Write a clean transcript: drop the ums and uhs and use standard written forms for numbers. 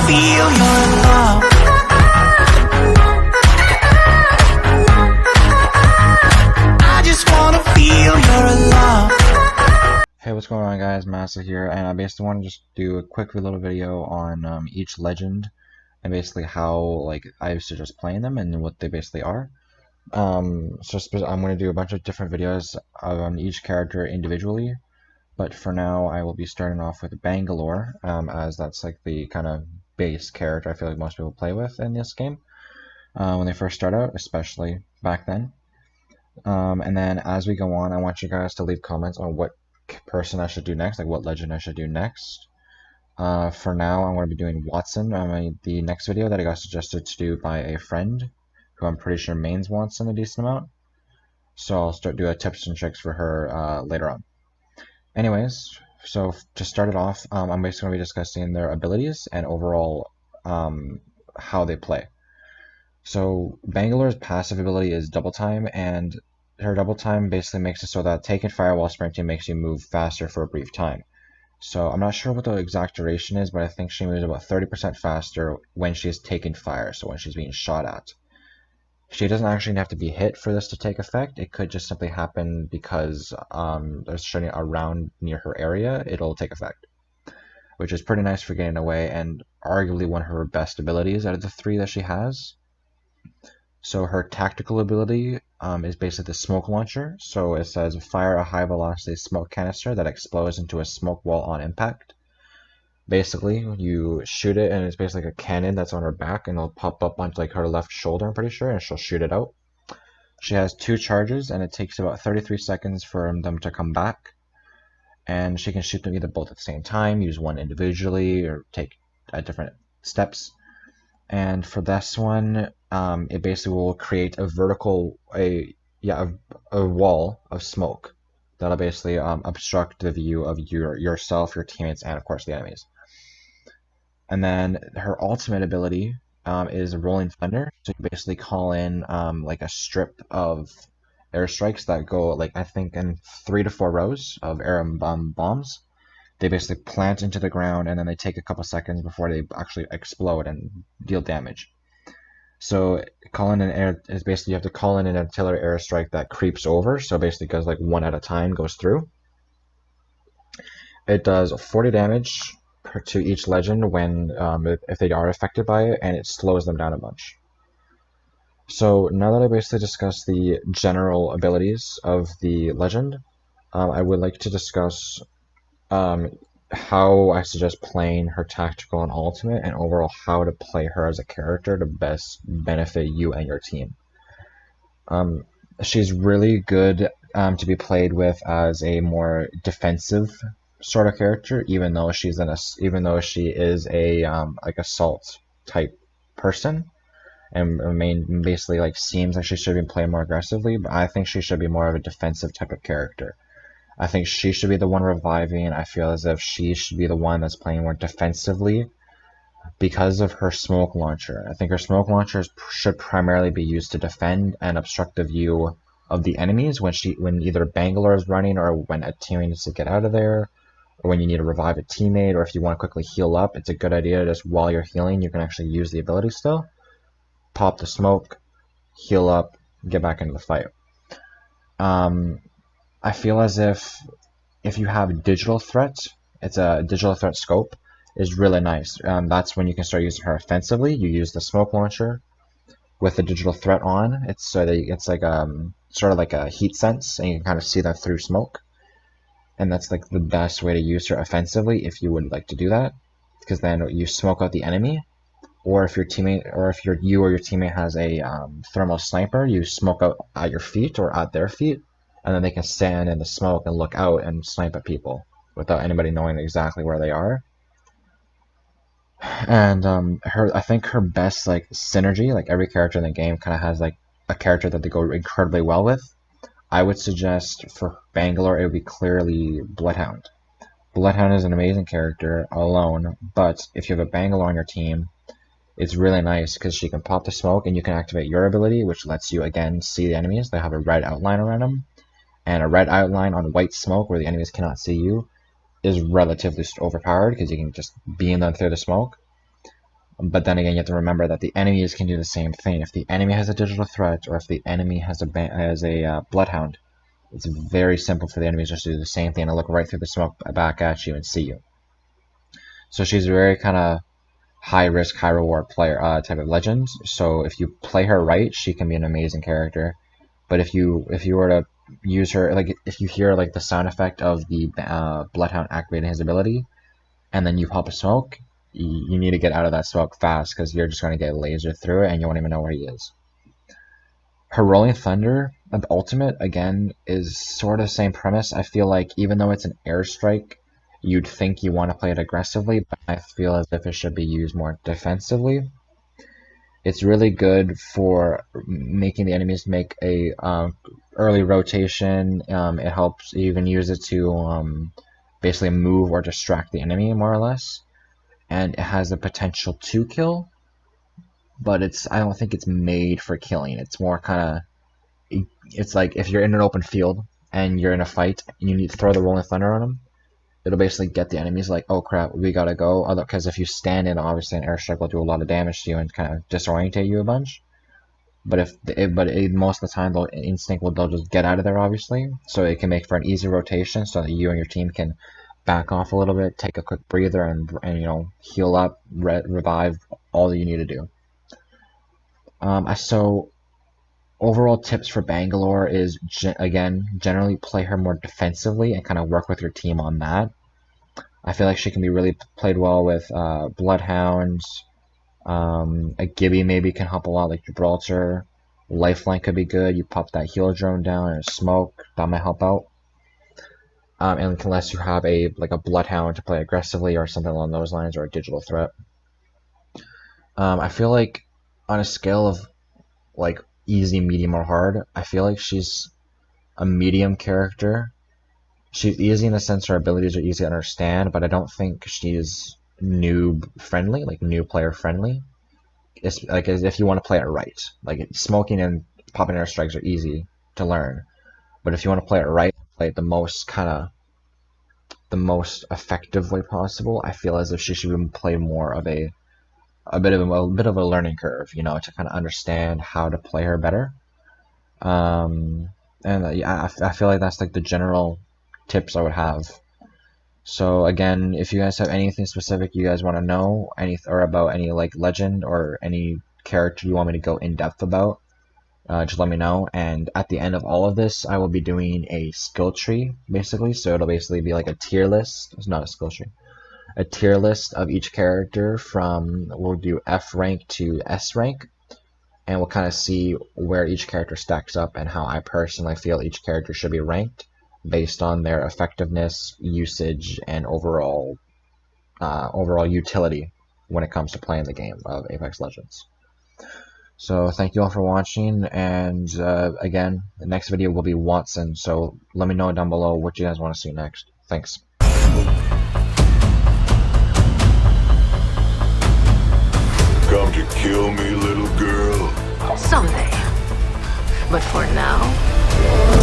feel your love. I just wanna feel your love. Hey, what's going on, guys? Massa here, and I basically want to just do a quick little video on each legend and basically how I suggest playing them and what they basically are. I'm going to do a bunch of different videos on each character individually, but for now I will be starting off with Bangalore, as that's like the kind of base character I feel like most people play with in this game when they first start out, especially back then. And then as we go on, I want you guys to leave comments on what person I should do next, like what legend I should do next. For now, I'm going to be doing Wattson. The next video that I got suggested to do by a friend, who I'm pretty sure mains Wattson a decent amount. So I'll start doing tips and tricks for her later on. Anyways, so to start it off, I'm basically going to be discussing their abilities and overall how they play. So Bangalore's passive ability is double time, and her double time basically makes it so that taking fire while sprinting makes you move faster for a brief time. So I'm not sure what the exact duration is, but I think she moves about 30% faster when she's taking fire, so when she's being shot at. She doesn't actually have to be hit for this to take effect. It could just simply happen because there's shooting around near her area, it'll take effect. Which is pretty nice for getting away, and arguably one of her best abilities out of the three that she has. So her tactical ability is basically the smoke launcher. So it says fire a high velocity smoke canister that explodes into a smoke wall on impact. Basically, you shoot it and it's basically like a cannon that's on her back, and it'll pop up onto like her left shoulder, I'm pretty sure, and she'll shoot it out. She has 2 charges, and it takes about 33 seconds for them to come back. And she can shoot them either both at the same time, use one individually, or take at different steps. And for this one, it basically will create a a wall of smoke that'll basically obstruct the view of yourself, your teammates, and of course the enemies. And then her ultimate ability is Rolling Thunder. So you basically call in like a strip of airstrikes that go I think in 3 to 4 rows of air bombs. They basically plant into the ground, and then they take a couple seconds before they actually explode and deal damage. So calling in air is basically you have to call in an artillery airstrike that creeps over. So basically goes like one at a time, goes through. It does 40 damage to each legend when if they are affected by it, and it slows them down a bunch. So now that I basically discussed the general abilities of the legend, I would like to discuss how I suggest playing her tactical and ultimate, and overall how to play her as a character to best benefit you and your team. She's really good to be played with as a more defensive sort of character, even though she is a like assault type person, and basically seems like she should be playing more aggressively, but I think she should be more of a defensive type of character. I think she should be the one reviving. I feel as if she should be the one that's playing more defensively because of her smoke launcher. I think her smoke launchers should primarily be used to defend and obstruct the view of the enemies when either Bangalore is running, or when a teammate needs to get out of there, or when you need to revive a teammate, or if you want to quickly heal up. It's a good idea just while you're healing, you can actually use the ability still. Pop the smoke, heal up, get back into the fight. I feel as if you have digital threat, it's a digital threat scope, is really nice. That's when you can start using her offensively. You use the smoke launcher with the digital threat on. It's so that it's like sort of like a heat sense, and you can kind of see that through smoke. And that's like the best way to use her offensively if you would like to do that, because then you smoke out the enemy. Or if your teammate, or if you or your teammate has a thermal sniper, you smoke out at your feet or at their feet, and then they can stand in the smoke and look out and snipe at people without anybody knowing exactly where they are. And I think her best synergy, every character in the game kind of has a character that they go incredibly well with. I would suggest for Bangalore, it would be clearly Bloodhound. Bloodhound is an amazing character alone, but if you have a Bangalore on your team, it's really nice because she can pop the smoke, and you can activate your ability, which lets you again see the enemies. They have a red outline around them, and a red outline on white smoke where the enemies cannot see you is relatively overpowered because you can just beam them through the smoke. But then again, you have to remember that the enemies can do the same thing. If the enemy has a digital threat, or if the enemy has a bloodhound, it's very simple for the enemies just to do the same thing and look right through the smoke back at you and see you. So she's a very kind of high risk, high reward player type of legend. So if you play her right, she can be an amazing character. But if you were to use her, like if you hear like the sound effect of the bloodhound activating his ability, and then you pop a smoke, you need to get out of that smoke fast because you're just going to get lasered through it and you won't even know where he is. Her Rolling Thunder ultimate, again, is sort of the same premise. I feel like even though it's an airstrike, you'd think you want to play it aggressively, but I feel as if it should be used more defensively. It's really good for making the enemies make a early rotation. It helps, you can use it to basically move or distract the enemy, more or less. And it has the potential to kill, but I don't think it's made for killing. It's more kind of, it's like if you're in an open field and you're in a fight and you need to throw the Rolling Thunder on them, it'll basically get the enemies like, oh crap, we gotta go. Because if you stand in, obviously an airstrike will do a lot of damage to you and kind of disorientate you a bunch. But most of the time they'll just get out of there, obviously, so it can make for an easy rotation so that you and your team can back off a little bit, take a quick breather, and heal up, revive, all that you need to do. So overall tips for Bangalore is again, generally play her more defensively and kind of work with your team on that. I feel like she can be really played well with bloodhounds. A Gibby maybe can help a lot, like Gibraltar. Lifeline could be good. You pop that heal drone down and smoke, that might help out. And unless you have a bloodhound to play aggressively or something along those lines, or a digital threat. I feel like on a scale of like easy, medium, or hard, I feel like she's a medium character. She's easy in the sense her abilities are easy to understand, but I don't think she's noob friendly, like new player friendly. It's like as if you want to play it right. Like smoking and popping airstrikes are easy to learn, but if you want to play it right, play it the most effective way possible, I feel as if she should play more of a bit of a learning curve, to kind of understand how to play her better. And yeah, I feel like that's like the general tips I would have. So again, if you guys have anything specific you guys want to know, or about any like legend or any character you want me to go in depth about, just let me know. And at the end of all of this, I will be doing a skill tree, basically. So it'll basically be like a tier list. It's not a skill tree. A tier list of each character we'll do F rank to S rank. And we'll kind of see where each character stacks up and how I personally feel each character should be ranked based on their effectiveness, usage, and overall utility when it comes to playing the game of Apex Legends. So thank you all for watching, and again, the next video will be Wattson, so let me know down below what you guys want to see next. Thanks. Come to kill me, little girl? Someday. But for now...